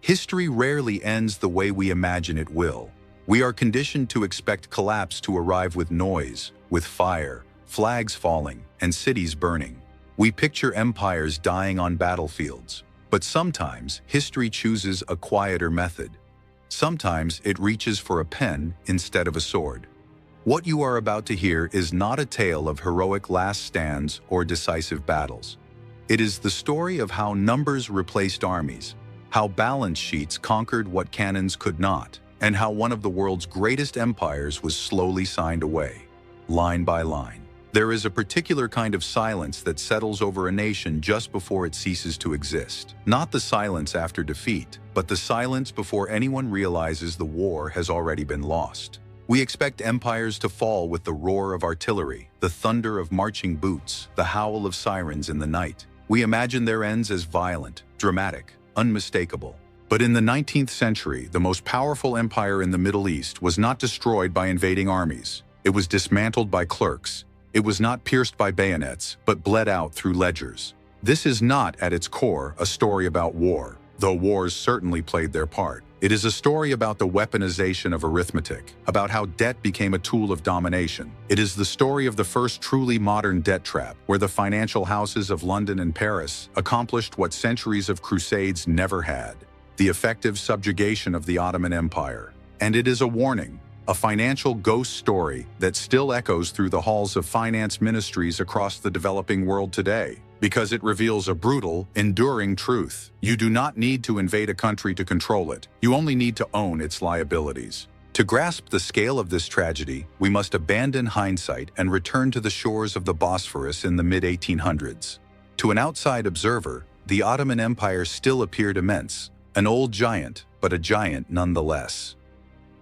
History rarely ends the way we imagine it will. We are conditioned to expect collapse to arrive with noise, with fire, flags falling, and cities burning. We picture empires dying on battlefields. But sometimes history chooses a quieter method. Sometimes it reaches for a pen instead of a sword. What you are about to hear is not a tale of heroic last stands or decisive battles. It is the story of how numbers replaced armies, how balance sheets conquered what cannons could not, and how one of the world's greatest empires was slowly signed away, line by line. There is a particular kind of silence that settles over a nation just before it ceases to exist. Not the silence after defeat, but the silence before anyone realizes the war has already been lost. We expect empires to fall with the roar of artillery, the thunder of marching boots, the howl of sirens in the night. We imagine their ends as violent, dramatic, unmistakable. But in the 19th century, the most powerful empire in the Middle East was not destroyed by invading armies. It was dismantled by clerks. It was not pierced by bayonets, but bled out through ledgers. This is not, at its core, a story about war, though wars certainly played their part. It is a story about the weaponization of arithmetic, about how debt became a tool of domination. It is the story of the first truly modern debt trap, where the financial houses of London and Paris accomplished what centuries of crusades never had: the effective subjugation of the Ottoman Empire. And it is a warning, a financial ghost story that still echoes through the halls of finance ministries across the developing world today, because it reveals a brutal, enduring truth. You do not need to invade a country to control it. You only need to own its liabilities. To grasp the scale of this tragedy, we must abandon hindsight and return to the shores of the Bosphorus in the mid-1800s. To an outside observer, the Ottoman Empire still appeared immense, an old giant, but a giant nonetheless.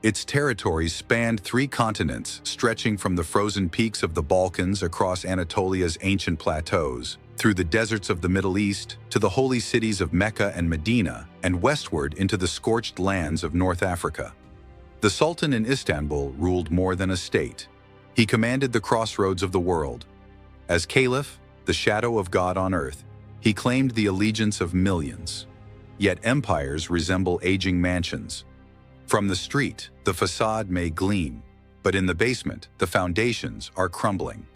Its territories spanned 3 continents, stretching from the frozen peaks of the Balkans across Anatolia's ancient plateaus, through the deserts of the Middle East, to the holy cities of Mecca and Medina, and westward into the scorched lands of North Africa. The Sultan in Istanbul ruled more than a state. He commanded the crossroads of the world. As Caliph, the shadow of God on earth, he claimed the allegiance of millions. Yet empires resemble aging mansions. From the street, the facade may gleam, but in the basement, the foundations are crumbling.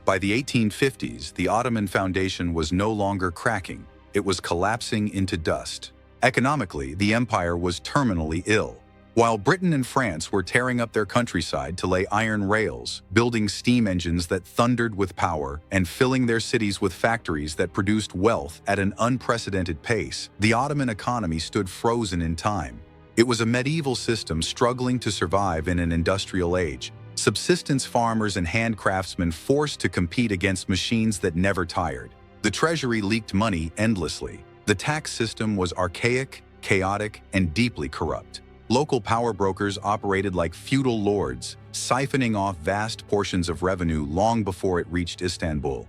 By the 1850s, the Ottoman foundation was no longer cracking, it was collapsing into dust. Economically, the empire was terminally ill. While Britain and France were tearing up their countryside to lay iron rails, building steam engines that thundered with power, and filling their cities with factories that produced wealth at an unprecedented pace, the Ottoman economy stood frozen in time. It was a medieval system struggling to survive in an industrial age. Subsistence farmers and handcraftsmen forced to compete against machines that never tired. The treasury leaked money endlessly. The tax system was archaic, chaotic, and deeply corrupt. Local power brokers operated like feudal lords, siphoning off vast portions of revenue long before it reached Istanbul.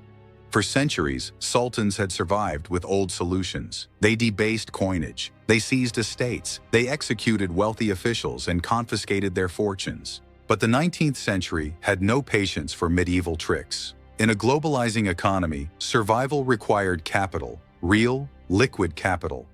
For centuries, sultans had survived with old solutions. They debased coinage, they seized estates, they executed wealthy officials and confiscated their fortunes. But the 19th century had no patience for medieval tricks. In a globalizing economy, survival required capital, real, liquid capital.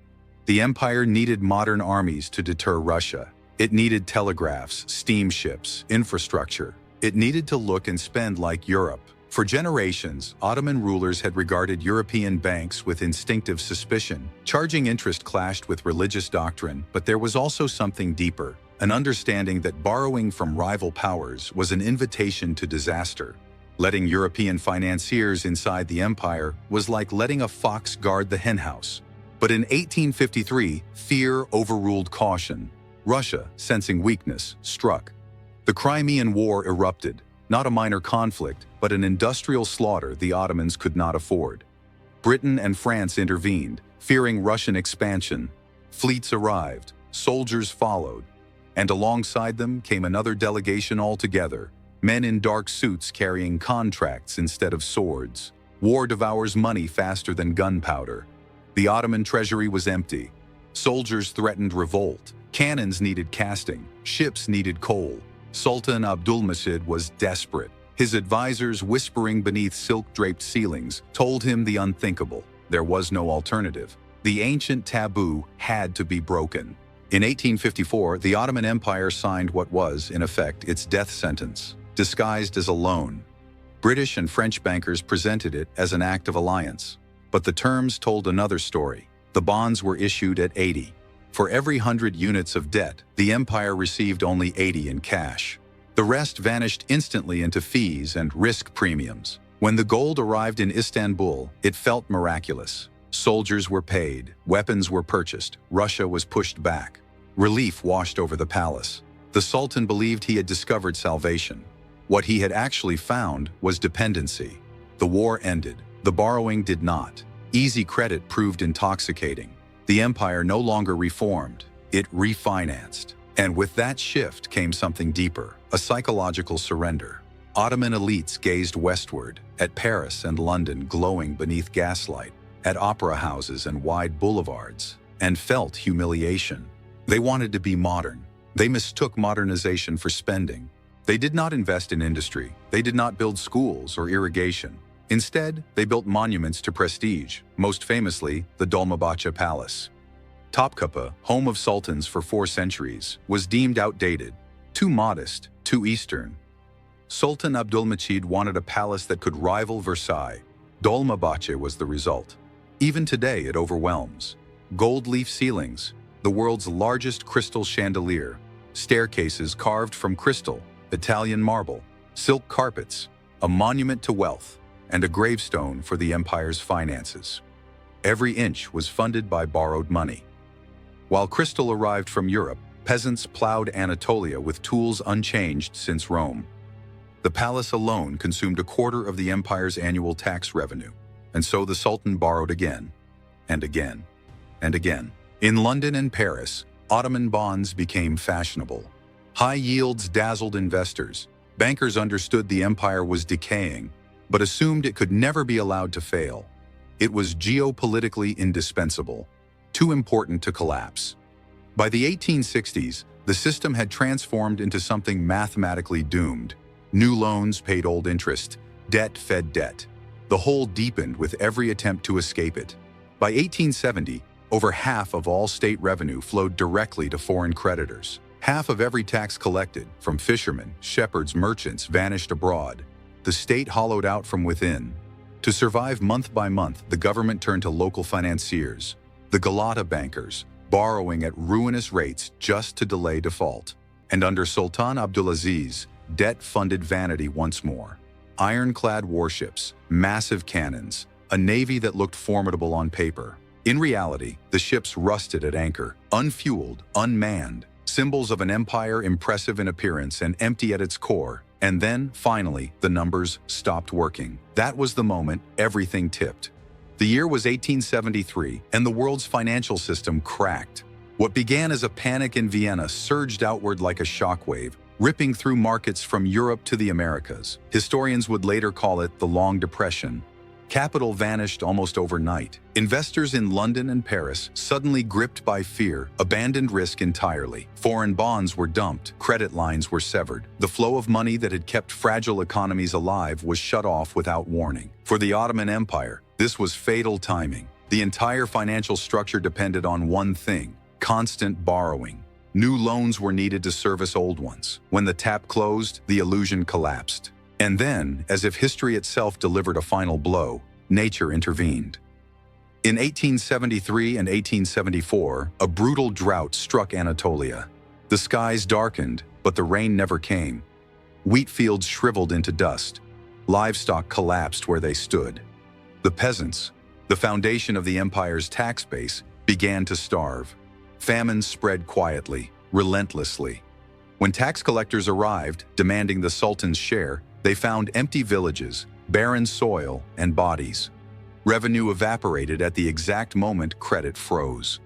The empire needed modern armies to deter Russia. It needed telegraphs, steamships, infrastructure. It needed to look and spend like Europe. For generations, Ottoman rulers had regarded European banks with instinctive suspicion. Charging interest clashed with religious doctrine, but there was also something deeper, an understanding that borrowing from rival powers was an invitation to disaster. Letting European financiers inside the empire was like letting a fox guard the henhouse. But in 1853, fear overruled caution. Russia, sensing weakness, struck. The Crimean War erupted, not a minor conflict, but an industrial slaughter the Ottomans could not afford. Britain and France intervened, fearing Russian expansion. Fleets arrived, soldiers followed, and alongside them came another delegation altogether, men in dark suits carrying contracts instead of swords. War devours money faster than gunpowder. The Ottoman treasury was empty. Soldiers threatened revolt. Cannons needed casting. Ships needed coal. Sultan Abdülmecid was desperate. His advisors, whispering beneath silk-draped ceilings, told him the unthinkable. There was no alternative. The ancient taboo had to be broken. In 1854, the Ottoman Empire signed what was, in effect, its death sentence, disguised as a loan. British and French bankers presented it as an act of alliance. But the terms told another story. The bonds were issued at 80. For every 100 units of debt, the empire received only 80 in cash. The rest vanished instantly into fees and risk premiums. When the gold arrived in Istanbul, it felt miraculous. Soldiers were paid, weapons were purchased, Russia was pushed back. Relief washed over the palace. The Sultan believed he had discovered salvation. What he had actually found was dependency. The war ended. The borrowing did not. Easy credit proved intoxicating. The empire no longer reformed. It refinanced. And with that shift came something deeper, a psychological surrender. Ottoman elites gazed westward, at Paris and London glowing beneath gaslight, at opera houses and wide boulevards, and felt humiliation. They wanted to be modern. They mistook modernization for spending. They did not invest in industry. They did not build schools or irrigation. Instead, they built monuments to prestige, most famously the Dolmabahce Palace. Topkapi, home of sultans for 4 centuries, was deemed outdated, too modest, too Eastern. Sultan Abdülmecid wanted a palace that could rival Versailles. Dolmabahce was the result. Even today, it overwhelms. Gold leaf ceilings, the world's largest crystal chandelier, staircases carved from crystal, Italian marble, silk carpets, a monument to wealth, and a gravestone for the empire's finances. Every inch was funded by borrowed money. While crystal arrived from Europe, peasants plowed Anatolia with tools unchanged since Rome. The palace alone consumed a quarter of the empire's annual tax revenue, and so the Sultan borrowed again, and again, and again. In London and Paris, Ottoman bonds became fashionable. High yields dazzled investors. Bankers understood the empire was decaying, but assumed it could never be allowed to fail. It was geopolitically indispensable, too important to collapse. By the 1860s, the system had transformed into something mathematically doomed. New loans paid old interest, debt fed debt. The hole deepened with every attempt to escape it. By 1870, over half of all state revenue flowed directly to foreign creditors. Half of every tax collected, from fishermen, shepherds, merchants, vanished abroad. The state hollowed out from within. To survive month by month, the government turned to local financiers, the Galata bankers, borrowing at ruinous rates just to delay default. And under Sultan Abdulaziz, debt funded vanity once more. Ironclad warships, massive cannons, a navy that looked formidable on paper. In reality, the ships rusted at anchor, unfueled, unmanned, symbols of an empire impressive in appearance and empty at its core. And then, finally, the numbers stopped working. That was the moment everything tipped. The year was 1873, and the world's financial system cracked. What began as a panic in Vienna surged outward like a shockwave, ripping through markets from Europe to the Americas. Historians would later call it the Long Depression. Capital vanished almost overnight. Investors in London and Paris, suddenly gripped by fear, abandoned risk entirely. Foreign bonds were dumped, credit lines were severed. The flow of money that had kept fragile economies alive was shut off without warning. For the Ottoman Empire, this was fatal timing. The entire financial structure depended on one thing: constant borrowing. New loans were needed to service old ones. When the tap closed, the illusion collapsed. And then, as if history itself delivered a final blow, nature intervened. In 1873 and 1874, a brutal drought struck Anatolia. The skies darkened, but the rain never came. Wheat fields shriveled into dust. Livestock collapsed where they stood. The peasants, the foundation of the empire's tax base, began to starve. Famine spread quietly, relentlessly. When tax collectors arrived, demanding the Sultan's share, they found empty villages, barren soil, and bodies. Revenue evaporated at the exact moment credit froze.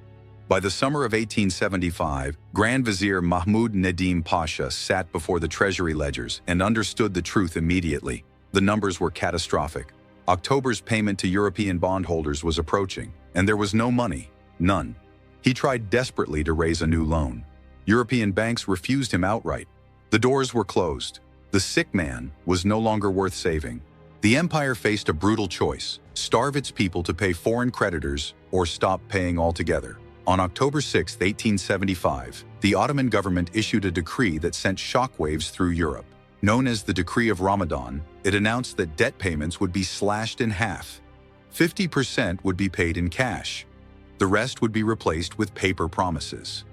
By the summer of 1875, Grand Vizier Mahmud Nedim Pasha sat before the treasury ledgers and understood the truth immediately. The numbers were catastrophic. October's payment to European bondholders was approaching, and there was no money, none. He tried desperately to raise a new loan. European banks refused him outright. The doors were closed. The sick man was no longer worth saving. The empire faced a brutal choice: starve its people to pay foreign creditors or stop paying altogether. On October 6, 1875, the Ottoman government issued a decree that sent shockwaves through Europe. Known as the Decree of Ramadan, it announced that debt payments would be slashed in half. 50% would be paid in cash. The rest would be replaced with paper promises.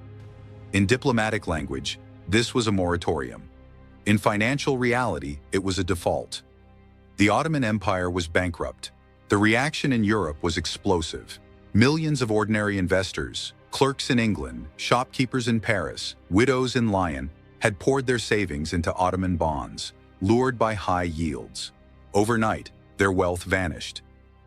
In diplomatic language, this was a moratorium. In financial reality, it was a default. The Ottoman Empire was bankrupt. The reaction in Europe was explosive. Millions of ordinary investors, clerks in England, shopkeepers in Paris, widows in Lyon, had poured their savings into Ottoman bonds, lured by high yields. Overnight, their wealth vanished.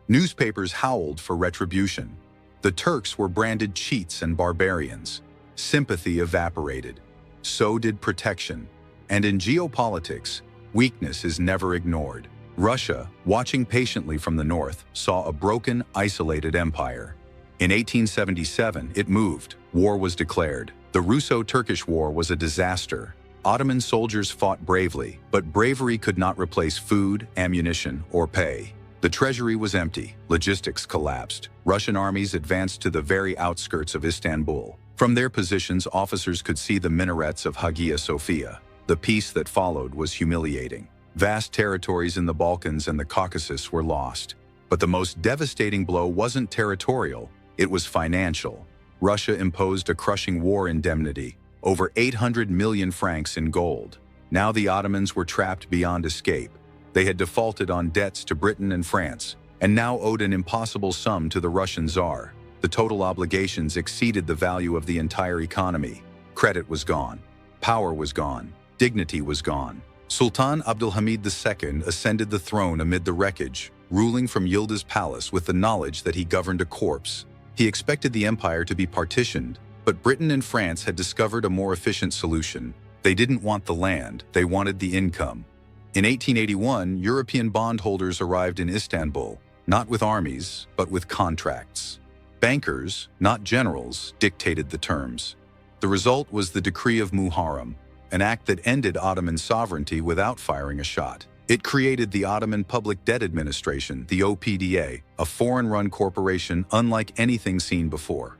Newspapers howled for retribution. The Turks were branded cheats and barbarians. Sympathy evaporated. So did protection. And in geopolitics, weakness is never ignored. Russia, watching patiently from the north, saw a broken, isolated empire. In 1877, it moved. War was declared. The Russo-Turkish War was a disaster. Ottoman soldiers fought bravely, but bravery could not replace food, ammunition, or pay. The treasury was empty. Logistics collapsed. Russian armies advanced to the very outskirts of Istanbul. From their positions, officers could see the minarets of Hagia Sophia. The peace that followed was humiliating. Vast territories in the Balkans and the Caucasus were lost. But the most devastating blow wasn't territorial, it was financial. Russia imposed a crushing war indemnity, over 800 million francs in gold. Now the Ottomans were trapped beyond escape. They had defaulted on debts to Britain and France, and now owed an impossible sum to the Russian Tsar. The total obligations exceeded the value of the entire economy. Credit was gone. Power was gone. Dignity was gone. Sultan Abdulhamid II ascended the throne amid the wreckage, ruling from Yildiz Palace with the knowledge that he governed a corpse. He expected the empire to be partitioned, but Britain and France had discovered a more efficient solution. They didn't want the land, they wanted the income. In 1881, European bondholders arrived in Istanbul, not with armies, but with contracts. Bankers, not generals, dictated the terms. The result was the Decree of Muharrem, an act that ended Ottoman sovereignty without firing a shot. It created the Ottoman Public Debt Administration, the OPDA, a foreign-run corporation unlike anything seen before.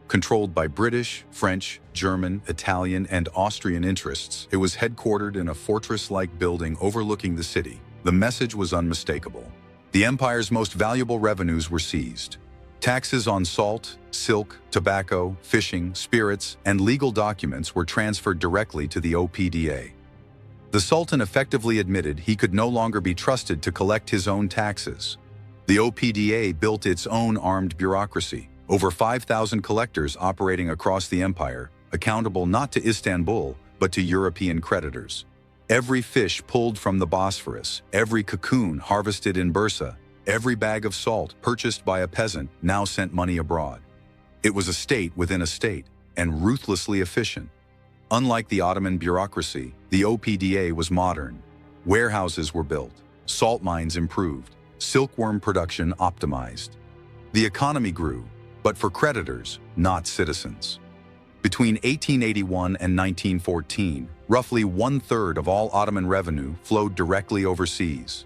Controlled by British, French, German, Italian, and Austrian interests, it was headquartered in a fortress-like building overlooking the city. The message was unmistakable. The empire's most valuable revenues were seized. Taxes on salt, silk, tobacco, fishing, spirits, and legal documents were transferred directly to the OPDA. The Sultan effectively admitted he could no longer be trusted to collect his own taxes. The OPDA built its own armed bureaucracy, over 5,000 collectors operating across the empire, accountable not to Istanbul, but to European creditors. Every fish pulled from the Bosphorus, every cocoon harvested in Bursa, every bag of salt purchased by a peasant now sent money abroad. It was a state within a state, and ruthlessly efficient. Unlike the Ottoman bureaucracy, the OPDA was modern. Warehouses were built, salt mines improved, silkworm production optimized. The economy grew, but for creditors, not citizens. Between 1881 and 1914, roughly one-third of all Ottoman revenue flowed directly overseas.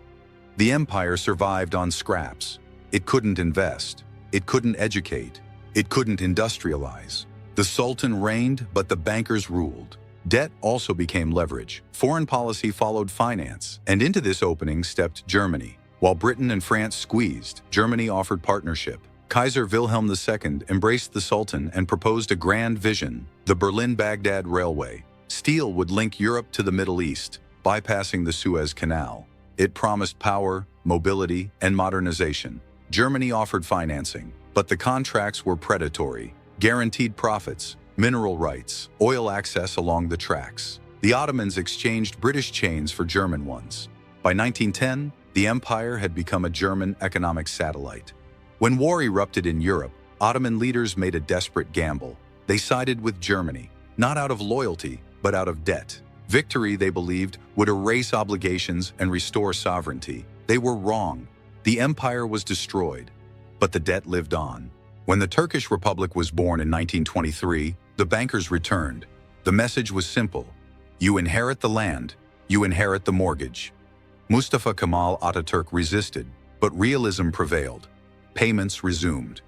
The empire survived on scraps. It couldn't invest. It couldn't educate. It couldn't industrialize. The Sultan reigned, but the bankers ruled. Debt also became leverage. Foreign policy followed finance, and into this opening stepped Germany. While Britain and France squeezed, Germany offered partnership. Kaiser Wilhelm II embraced the Sultan and proposed a grand vision, the Berlin-Baghdad Railway. Steel would link Europe to the Middle East, bypassing the Suez Canal. It promised power, mobility, and modernization. Germany offered financing, but the contracts were predatory. Guaranteed profits, mineral rights, oil access along the tracks. The Ottomans exchanged British chains for German ones. By 1910, the empire had become a German economic satellite. When war erupted in Europe, Ottoman leaders made a desperate gamble. They sided with Germany, not out of loyalty, but out of debt. Victory, they believed, would erase obligations and restore sovereignty. They were wrong. The empire was destroyed, but the debt lived on. When the Turkish Republic was born in 1923, the bankers returned. The message was simple: you inherit the land, you inherit the mortgage. Mustafa Kemal Ataturk resisted, but realism prevailed. Payments resumed.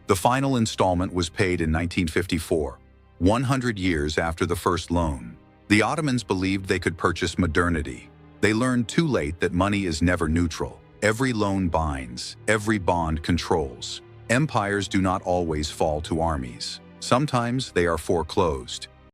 The final installment was paid in 1954, 100 years after the first loan. The Ottomans believed they could purchase modernity. They learned too late that money is never neutral. Every loan binds, every bond controls. Empires do not always fall to armies. Sometimes they are foreclosed.